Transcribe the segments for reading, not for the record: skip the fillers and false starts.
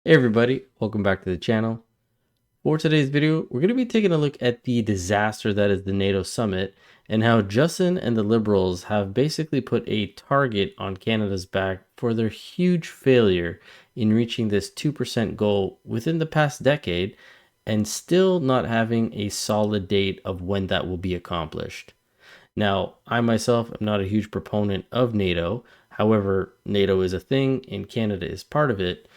Hey everybody, welcome back to the channel. For today's video, we're going to be taking a look at the disaster that is the NATO summit and how Justin and the Liberals have basically put a target on Canada's back for their huge failure in reaching this 2% goal within the past decade and still not having a solid date of when that will be accomplished. Now, I myself am not a huge proponent of NATO. However, NATO is a thing and Canada is part of it.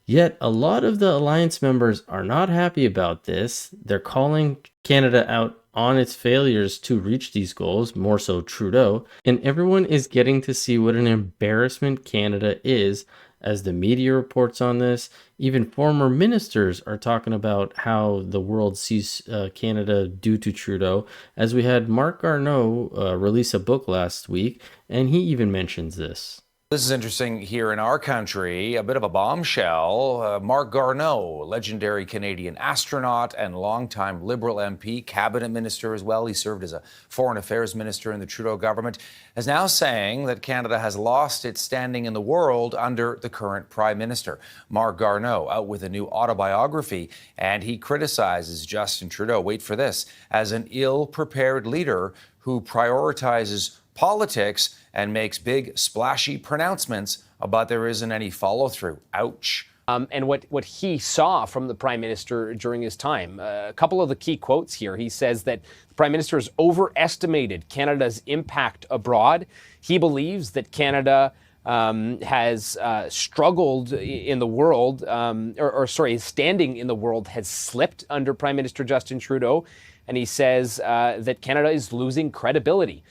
Yet, a lot of the alliance members are not happy about this. They're calling Canada out on its failures to reach these goals, more so Trudeau, and everyone is getting to see what an embarrassment Canada is as the media reports on this. Even former ministers are talking about how the world sees Canada due to Trudeau, as we had Marc Garneau release a book last week, and he even mentions this. This is interesting here in our country, a bit of a bombshell. Marc Garneau, legendary Canadian astronaut and longtime Liberal MP, cabinet minister as well. He served as a foreign affairs minister in the Trudeau government, is now saying that Canada has lost its standing in the world under the current prime minister. Marc Garneau out with a new autobiography, and he criticizes Justin Trudeau, wait for this, as an ill-prepared leader who prioritizes politics and makes big splashy pronouncements about there isn't any follow-through. Ouch. And what he saw from the prime minister during his time. A couple of the key quotes here. He says that the prime minister has overestimated Canada's impact abroad. He believes that Canada has struggled in the world, his standing in the world has slipped under Prime Minister Justin Trudeau. And he says that Canada is losing credibility.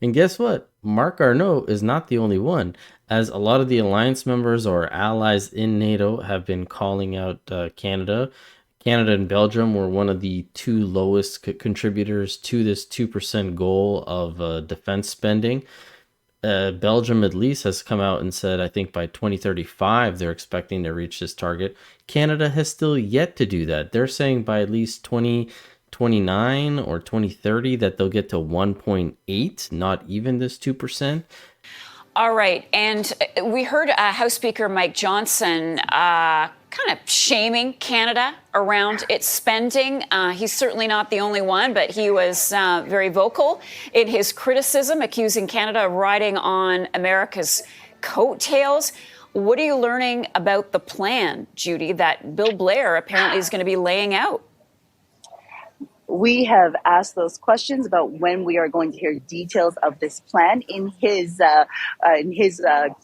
And guess what? Marc Garneau is not the only one, as a lot of the alliance members or allies in NATO have been calling out Canada. Canada and Belgium were one of the two lowest contributors to this 2% goal of defense spending. Belgium at least has come out and said, I think by 2035, they're expecting to reach this target. Canada has still yet to do that. They're saying by at least 2029 or 2030 that they'll get to 1.8, not even this 2%. All right. And we heard House Speaker Mike Johnson kind of shaming Canada around its spending. He's certainly not the only one, but he was very vocal in his criticism, accusing Canada of riding on America's coattails. What are you learning about the plan, Judy, that Bill Blair apparently is going to be laying out? We have asked those questions about when we are going to hear details of this plan. In his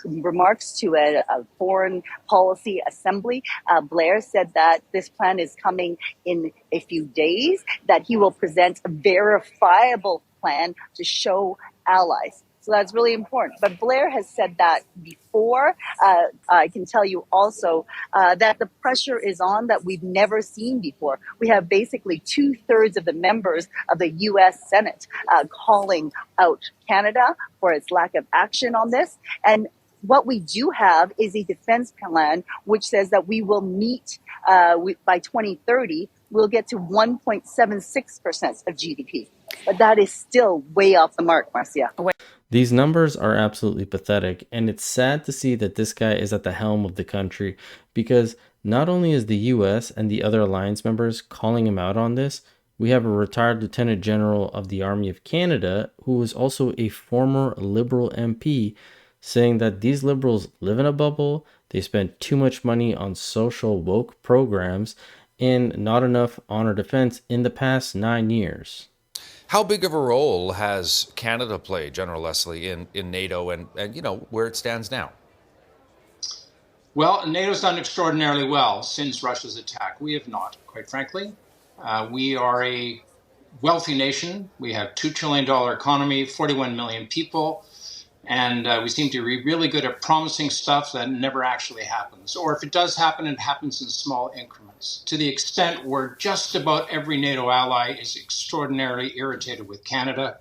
remarks to a foreign policy assembly, Blair said that this plan is coming in a few days, that he will present a verifiable plan to show allies. So that's really important. But Blair has said that before. I can tell you also that the pressure is on that we've never seen before. We have basically 2/3 of the members of the U.S. Senate calling out Canada for its lack of action on this. And what we do have is a defense plan which says that we will meet by 2030, we'll get to 1.76% of GDP. But that is still way off the mark, Marcia. These numbers are absolutely pathetic, and it's sad to see that this guy is at the helm of the country, because not only is the US and the other alliance members calling him out on this, we have a retired Lieutenant General of the Army of Canada who is also a former Liberal MP saying that these Liberals live in a bubble, they spend too much money on social woke programs, and not enough on our defense in the past 9 years. How big of a role has Canada played, General Leslie, in NATO and you know, where it stands now? Well, NATO's done extraordinarily well since Russia's attack. We have not, quite frankly. We are a wealthy nation. We have $2 trillion economy, 41 million people, and we seem to be really good at promising stuff that never actually happens. Or if it does happen, it happens in small increments. To the extent where just about every NATO ally is extraordinarily irritated with Canada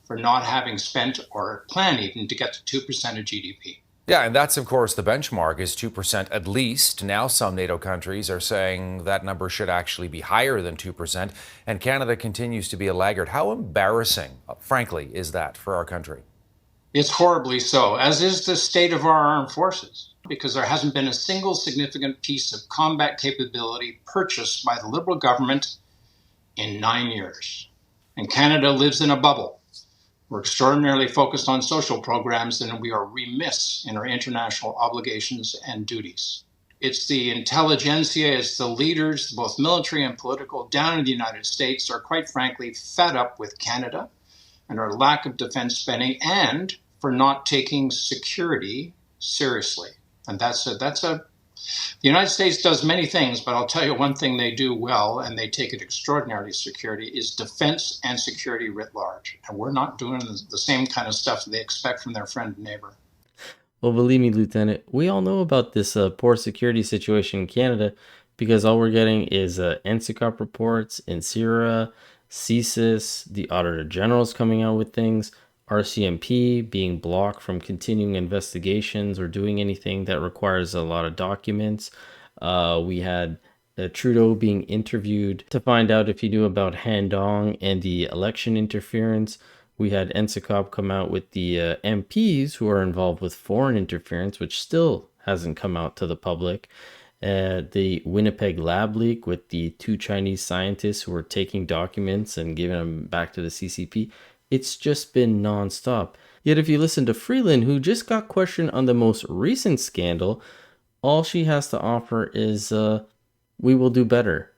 for not having spent or planned even to get to 2% of GDP. Yeah, and that's, of course, the benchmark is 2% at least. Now some NATO countries are saying that number should actually be higher than 2%, and Canada continues to be a laggard. How embarrassing, frankly, is that for our country? It's horribly so, as is the state of our armed forces. because there hasn't been a single significant piece of combat capability purchased by the Liberal government in 9 years. And Canada lives in a bubble. We're extraordinarily focused on social programs, and we are remiss in our international obligations and duties. It's the intelligentsia, it's the leaders, both military and political, down in the United States are quite frankly fed up with Canada and our lack of defense spending and for not taking security seriously. And the United States does many things, but I'll tell you one thing they do well, and they take it extraordinarily security, is defense and security writ large. And we're not doing the same kind of stuff that they expect from their friend and neighbor. Well, believe me, Lieutenant, we all know about this poor security situation in Canada because all we're getting is NCCOP reports, INSERA, CSIS, the Auditor General's coming out with things, RCMP being blocked from continuing investigations or doing anything that requires a lot of documents. We had Trudeau being interviewed to find out if he knew about Han Dong and the election interference. We had NCCOP come out with the MPs who are involved with foreign interference, which still hasn't come out to the public. The Winnipeg lab leak with the 2 Chinese scientists who were taking documents and giving them back to the CCP. It's just been nonstop. Yet if you listen to Freeland, who just got questioned on the most recent scandal, all she has to offer is, we will do better.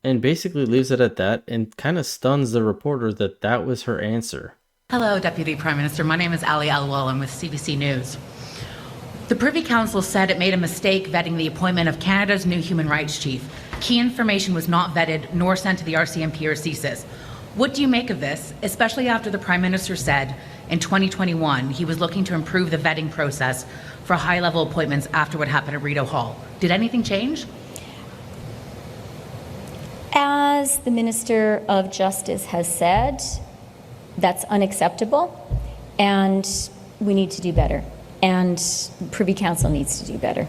And basically leaves it at that and kind of stuns the reporter that that was her answer. Hello, Deputy Prime Minister. My name is Ali Alwal. I'm with CBC News. The Privy Council said it made a mistake vetting the appointment of Canada's new human rights chief. Key information was not vetted nor sent to the RCMP or CSIS. What do you make of this, especially after the Prime Minister said in 2021 he was looking to improve the vetting process for high-level appointments after what happened at Rideau Hall? Did anything change? As the Minister of Justice has said, that's unacceptable, and we need to do better, and Privy Council needs to do better.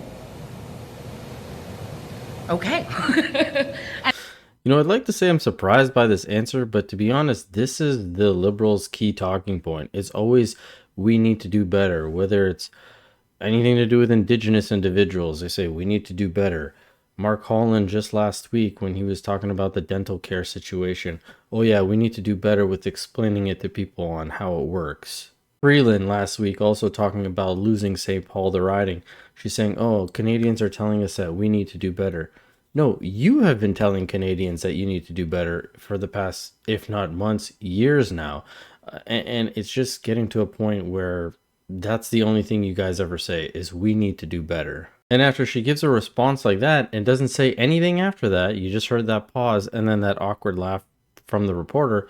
Okay. You know, I'd like to say I'm surprised by this answer, but to be honest, this is the Liberals' key talking point. It's always, we need to do better. Whether it's anything to do with Indigenous individuals, they say, we need to do better. Mark Holland just last week when he was talking about the dental care situation. Oh yeah, we need to do better with explaining it to people on how it works. Freeland last week also talking about losing St. Paul to riding. She's saying, oh, Canadians are telling us that we need to do better. No, you have been telling Canadians that you need to do better for the past, if not months, years now. And it's just getting to a point where that's the only thing you guys ever say is we need to do better. And after she gives a response like that and doesn't say anything after that, you just heard that pause and then that awkward laugh from the reporter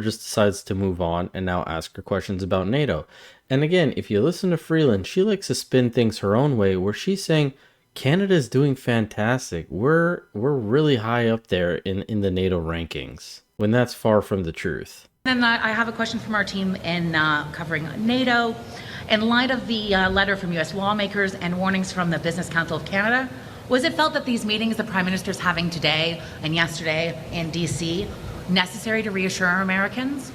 just decides to move on and now ask her questions about NATO. And again, if you listen to Freeland, she likes to spin things her own way where she's saying, Canada's doing fantastic. We're really high up there in the NATO rankings, when that's far from the truth. And I have a question from our team in covering NATO. In light of the letter from U.S. lawmakers and warnings from the Business Council of Canada, was it felt that these meetings the Prime Minister is having today and yesterday in D.C. necessary to reassure Americans?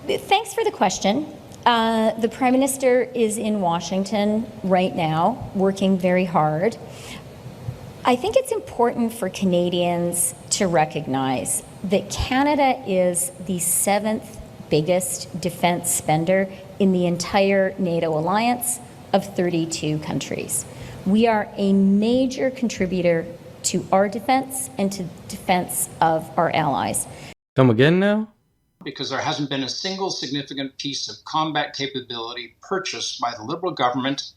Thanks for the question. The Prime Minister is in Washington right now, working very hard. I think it's important for Canadians to recognize that Canada is the 7th biggest defense spender in the entire NATO alliance of 32 countries. We are a major contributor to our defense and to defense of our allies. Come again now? Because there hasn't been a single significant piece of combat capability purchased by the Liberal government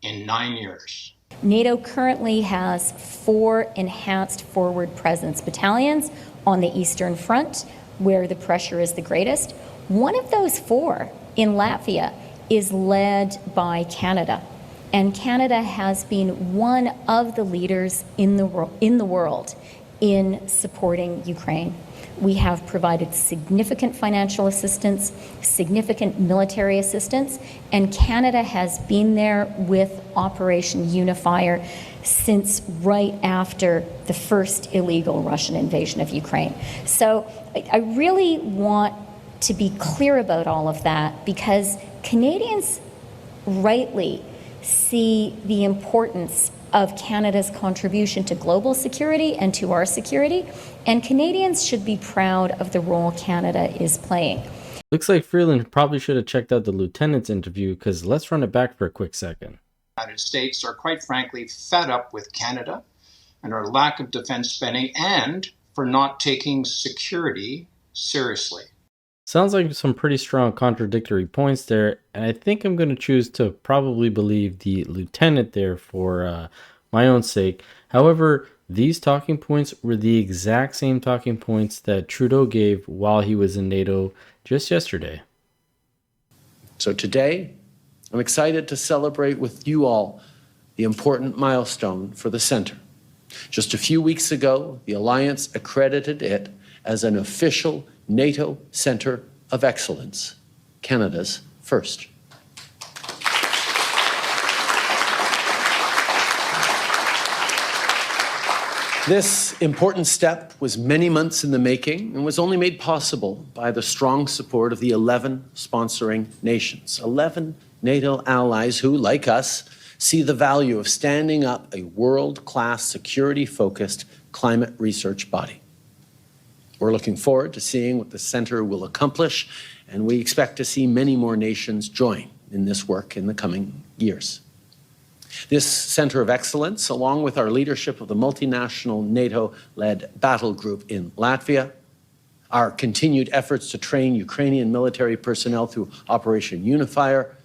in 9 years. NATO currently has 4 enhanced forward presence battalions on the Eastern Front, where the pressure is the greatest. One of those 4 in Latvia is led by Canada. And Canada has been one of the leaders in the world in supporting Ukraine. We have provided significant financial assistance, significant military assistance, and Canada has been there with Operation Unifier since right after the first illegal Russian invasion of Ukraine. So I really want to be clear about all of that because Canadians rightly see the importance of Canada's contribution to global security and to our security, and Canadians should be proud of the role Canada is playing. Looks like Freeland probably should have checked out the lieutenant's interview, because let's run it back for a quick second. The United States are quite frankly fed up with Canada and our lack of defense spending and for not taking security seriously. Sounds like some pretty strong contradictory points there, and I think I'm going to choose to probably believe the lieutenant there for my own sake. However, these talking points were the exact same talking points that Trudeau gave while he was in NATO just yesterday. So today, I'm excited to celebrate with you all the important milestone for the Centre. Just a few weeks ago, the Alliance accredited it as an official NATO Centre of Excellence, Canada's first. This important step was many months in the making and was only made possible by the strong support of the 11 sponsoring nations, 11 NATO allies who, like us, see the value of standing up a world-class, security-focused climate research body. We're looking forward to seeing what the Centre will accomplish, and we expect to see many more nations join in this work in the coming years. This Centre of Excellence, along with our leadership of the multinational NATO-led battle group in Latvia, our continued efforts to train Ukrainian military personnel through Operation Unifier,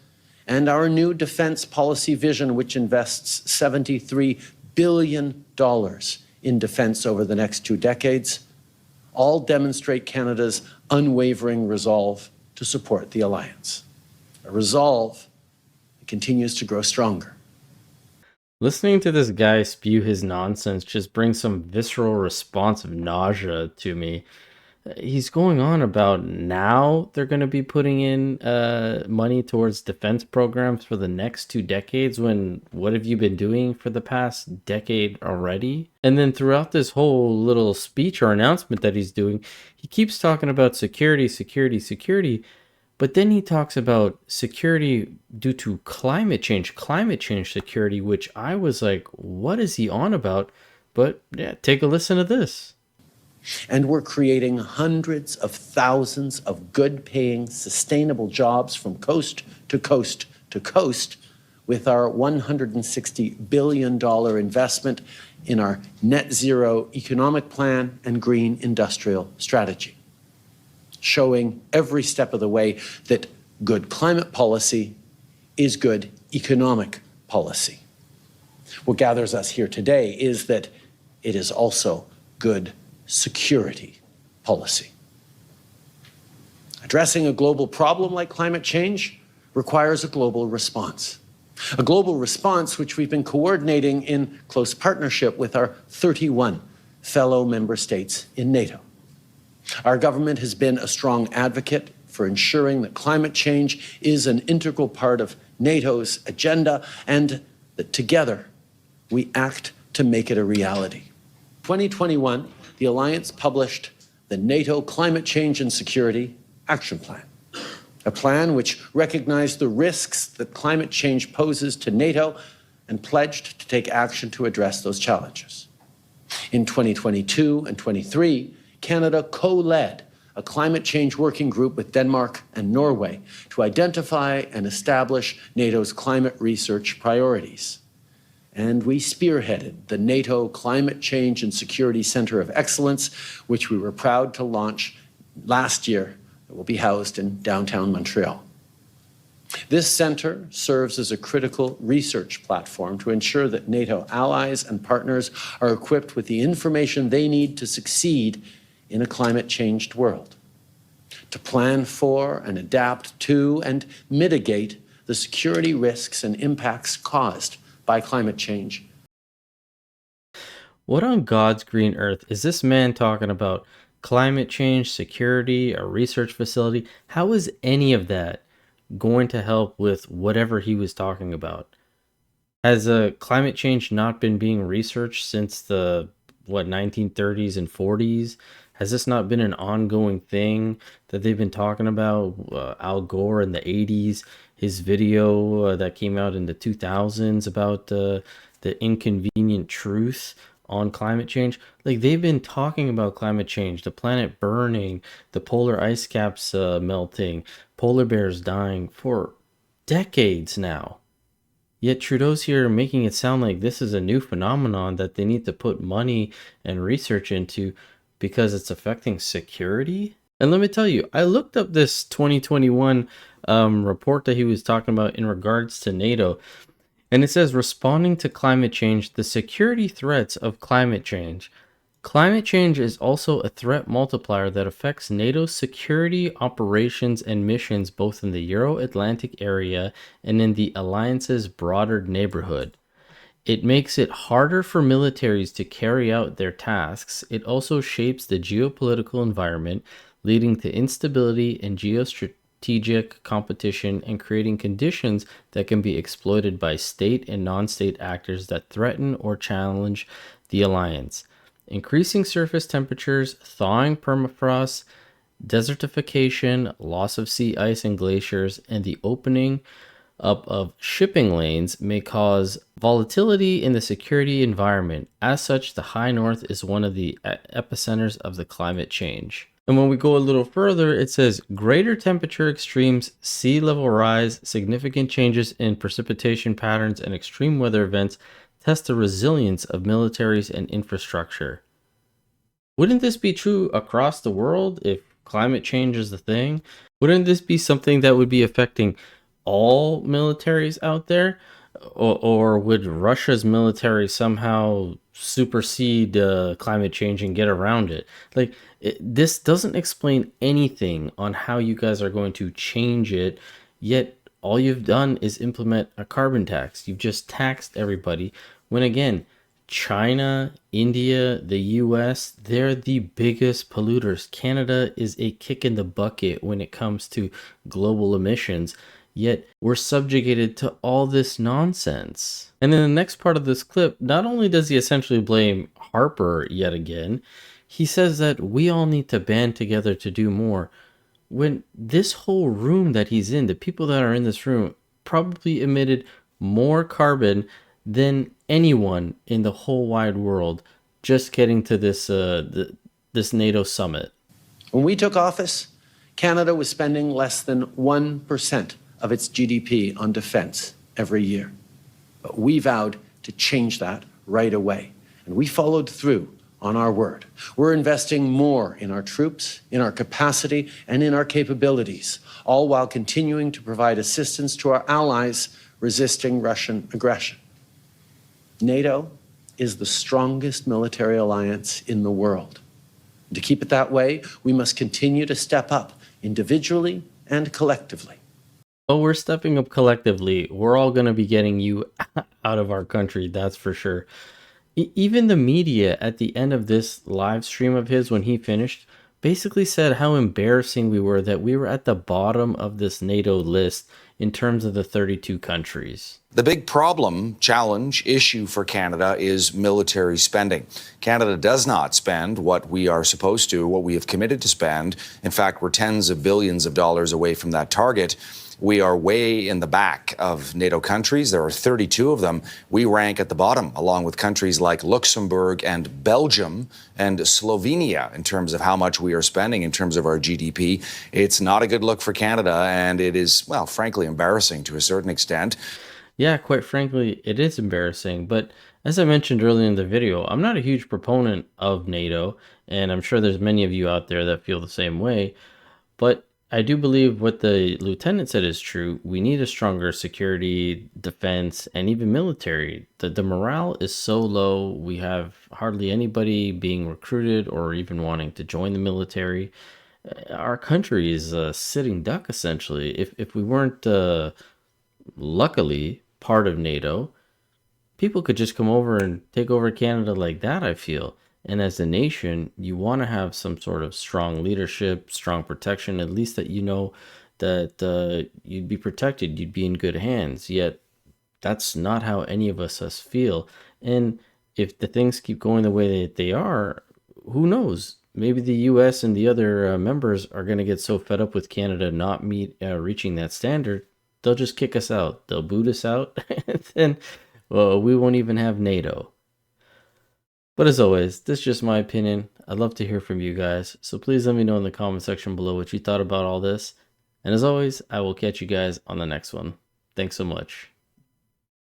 and our new defense policy vision, which invests $73 billion in defense over the next 2 decades, all demonstrate Canada's unwavering resolve to support the alliance. A resolve that continues to grow stronger. Listening to this guy spew his nonsense just brings some visceral response of nausea to me. He's going on about now they're going to be putting in money towards defense programs for the next 2 decades, when what have you been doing for the past decade already? And then throughout this whole little speech or announcement that he's doing, he keeps talking about security, security, security, but then he talks about security due to climate change security, which I was like, what is he on about? But yeah, take a listen to this. And we're creating hundreds of thousands of good-paying, sustainable jobs from coast to coast to coast with our $160 billion investment in our net zero economic plan and green industrial strategy, showing every step of the way that good climate policy is good economic policy. What gathers us here today is that it is also good security policy. Addressing a global problem like climate change requires a global response. A global response which we've been coordinating in close partnership with our 31 fellow member states in NATO. Our government has been a strong advocate for ensuring that climate change is an integral part of NATO's agenda and that together we act to make it a reality. 2021, the Alliance published the NATO Climate Change and Security Action Plan, a plan which recognized the risks that climate change poses to NATO and pledged to take action to address those challenges. In 2022 and 23, Canada co-led a climate change working group with Denmark and Norway to identify and establish NATO's climate research priorities. And we spearheaded the NATO Climate Change and Security Centre of Excellence, which we were proud to launch last year. It will be housed in downtown Montreal. This centre serves as a critical research platform to ensure that NATO allies and partners are equipped with the information they need to succeed in a climate-changed world, to plan for and adapt to and mitigate the security risks and impacts caused by climate change. What on God's green earth is this man talking about? Climate change, security, a research facility? How is any of that going to help with whatever he was talking about? Has climate change not been being researched since the 1930s and 40s? Has this not been an ongoing thing that they've been talking about? Al Gore in the 80s, his video that came out in the 2000s about the inconvenient truth on climate change. Like, they've been talking about climate change, the planet burning, the polar ice caps melting, polar bears dying for decades now. Yet Trudeau's here making it sound like this is a new phenomenon that they need to put money and research into because it's affecting security. And let me tell you, I looked up this 2021 report that he was talking about in regards to NATO, and it says responding to climate change, the security threats of climate change. Climate change is also a threat multiplier that affects NATO's security operations and missions both in the Euro-Atlantic area and in the alliance's broader neighborhood. It makes it harder for militaries to carry out their tasks. It also shapes the geopolitical environment, leading to instability and geostrategic competition and creating conditions that can be exploited by state and non-state actors that threaten or challenge the alliance. Increasing surface temperatures, thawing permafrost, desertification, loss of sea ice and glaciers, and the opening up of shipping lanes may cause volatility in the security environment. As such, the high north is one of the epicenters of the climate change. And when we go a little further, it says greater temperature extremes, sea level rise, significant changes in precipitation patterns, and extreme weather events test the resilience of militaries and infrastructure. Wouldn't this be true across the world if climate change is the thing? Wouldn't this be something that would be affecting all militaries out there? Or would Russia's military somehow supersede climate change and get around it? Like, this doesn't explain anything on how you guys are going to change it, yet all you've done is implement a carbon tax. You've just taxed everybody when, again, China, India, the US, they're the biggest polluters. Canada is a kick in the bucket when it comes to global emissions, yet we're subjugated to all this nonsense. And in the next part of this clip, not only does he essentially blame Harper yet again, he says that we all need to band together to do more. When this whole room that he's in, the people that are in this room probably emitted more carbon than anyone in the whole wide world just getting to this this NATO summit. When we took office, Canada was spending less than 1% of its GDP on defense every year. But we vowed to change that right away, and we followed through on our word. We're investing more in our troops, in our capacity, and in our capabilities, all while continuing to provide assistance to our allies resisting Russian aggression. NATO is the strongest military alliance in the world. And to keep it that way, we must continue to step up individually and collectively. Oh, we're stepping up collectively. We're all going to be getting you out of our country, that's for sure. Even the media at the end of this live stream of his, when he finished, basically said how embarrassing we were that we were at the bottom of this NATO list in terms of the 32 countries. The big problem, challenge, issue for Canada is military spending. Canada does not spend what we are supposed to, what we have committed to spend. In fact, we're tens of billions of dollars away from that target. We are way in the back of NATO countries. There are 32 of them. We rank at the bottom, along with countries like Luxembourg and Belgium and Slovenia in terms of how much we are spending in terms of our GDP. It's not a good look for Canada, and it is, well, frankly, embarrassing to a certain extent. Yeah, quite frankly, it is embarrassing. But as I mentioned earlier in the video, I'm not a huge proponent of NATO, and I'm sure there's many of you out there that feel the same way. But I do believe what the lieutenant said is true. We need a stronger security, defense, and even military. The morale is so low. We have hardly anybody being recruited or even wanting to join the military. Our country is a sitting duck, essentially. If we weren't, luckily, part of NATO, people could just come over and take over Canada like that, I feel. And as a nation, you want to have some sort of strong leadership, strong protection, at least that you know that you'd be protected, you'd be in good hands. Yet that's not how any of us feel. And if the things keep going the way that they are, who knows? maybe the US and the other members are going to get so fed up with Canada not reaching that standard, they'll just kick us out. They'll boot us out, and then, well, we won't even have NATO. But as always, this is just my opinion. I'd love to hear from you guys, so please let me know in the comment section below what you thought about all this. And as always, I will catch you guys on the next one. Thanks so much.